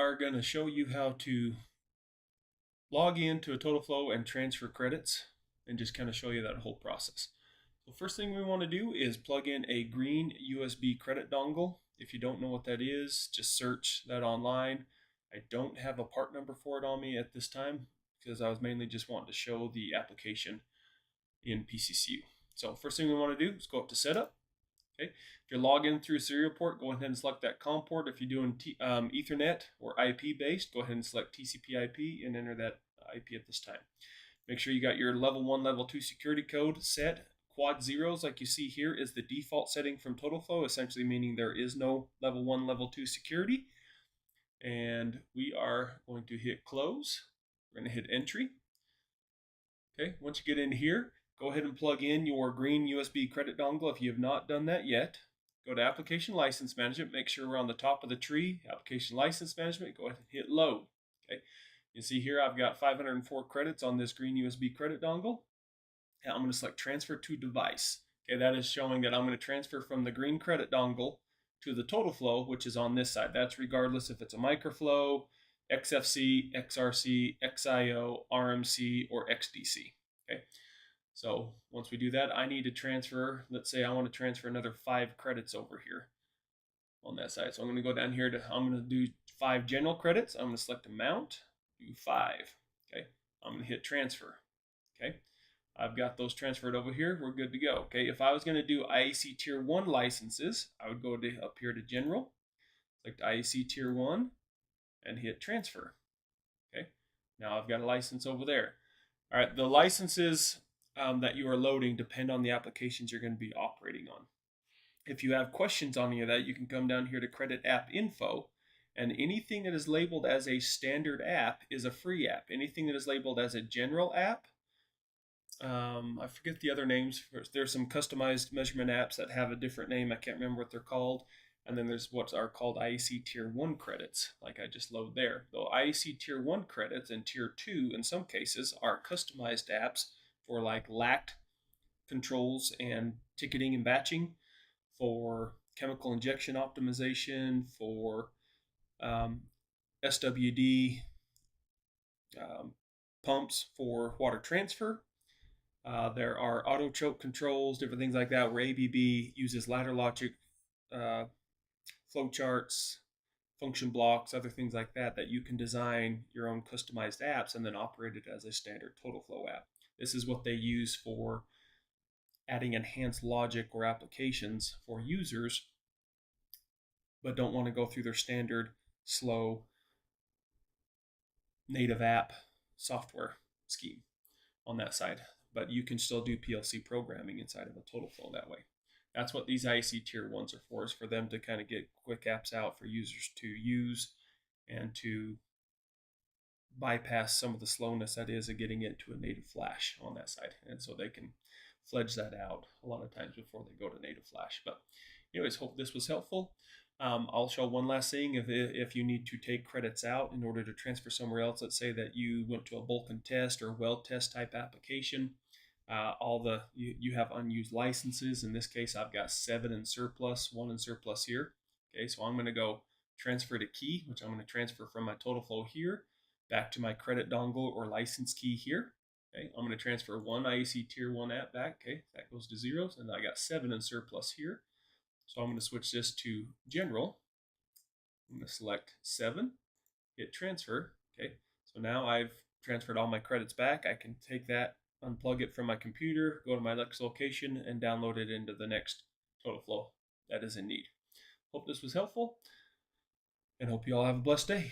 are going to show you how to log into a Totalflow and transfer credits and just kind of show you that whole process. So first thing we want to do is plug in a green USB credit dongle. If you don't know what that is, just search that online. I don't have a part number for it on me at this time because I was mainly just wanting to show the application in PCCU. So first thing we want to do is go up to setup. Okay. If you're logged in through serial port, go ahead and select that COM port. If you're doing Ethernet or IP based, go ahead and select TCP IP and enter that IP at this time. Make sure you got your level 1, level 2 security code set. Quad zeros, like you see here, is the default setting from Totalflow, essentially meaning there is no level 1, level 2 security. And we are going to hit close. We're going to hit entry. Okay, once you get in here, go ahead and plug in your green USB credit dongle if you have not done that yet. Go to Application License Management. Make sure we're on the top of the tree. Application License Management. Go ahead and hit load. Okay. You see here I've got 504 credits on this green USB credit dongle. And I'm going to select Transfer to Device. Okay, that is showing that I'm going to transfer from the green credit dongle to the Totalflow, which is on this side. That's regardless if it's a microflow, XFC, XRC, XIO, RMC, or XDC. Okay. So once we do that, I need to transfer, let's say I want to transfer another 5 credits over here on that side. So I'm going to go down here to, I'm going to do 5 general credits. I'm going to select amount, do 5. Okay. I'm going to hit transfer. Okay. I've got those transferred over here. We're good to go. Okay. If I was going to do IAC Tier 1 licenses, I would go to up here to General, select IAC Tier 1, and hit transfer. Okay. Now I've got a license over there. All right. The licenses that you are loading depend on the applications you're going to be operating on. If you have questions on any of that, you can come down here to Credit App Info, and anything that is labeled as a standard app is a free app. Anything that is labeled as a general app, I forget the other names. There's some customized measurement apps that have a different name. I can't remember what they're called. And then there's what are called IAC Tier 1 credits, like I just load there. Though IAC Tier 1 credits and Tier 2, in some cases, are customized apps for like LACT controls and ticketing and batching, for chemical injection optimization, for SWD pumps for water transfer. There are auto choke controls, different things like that, where ABB uses ladder logic, flowcharts, function blocks, other things like that, that you can design your own customized apps and then operate it as a standard Totalflow app. This is what they use for adding enhanced logic or applications for users, but don't want to go through their standard, slow, native app software scheme on that side. But you can still do PLC programming inside of a Totalflow that way. That's what these IAC Tier 1s are for, is for them to kind of get quick apps out for users to use and to bypass some of the slowness that is of getting it to a native flash on that side. And so they can fledge that out a lot of times before they go to native flash. But anyways, hope this was helpful. I'll show one last thing. If you need to take credits out in order to transfer somewhere else, let's say that you went to a bulk and test or weld test type application, you have unused licenses. In this case, I've got 7 in surplus, 1 in surplus here. Okay, so I'm going to go transfer to key, which I'm going to transfer from my Totalflow here back to my credit dongle or license key here. Okay, I'm going to transfer 1 IAC Tier 1 app back. Okay, that goes to 0, and I got 7 in surplus here. So I'm going to switch this to general. I'm going to select 7, hit transfer. Okay, so now I've transferred all my credits back. I can take that, unplug it from my computer, go to my next location, and download it into the next Totalflow that is in need. Hope this was helpful, and hope you all have a blessed day.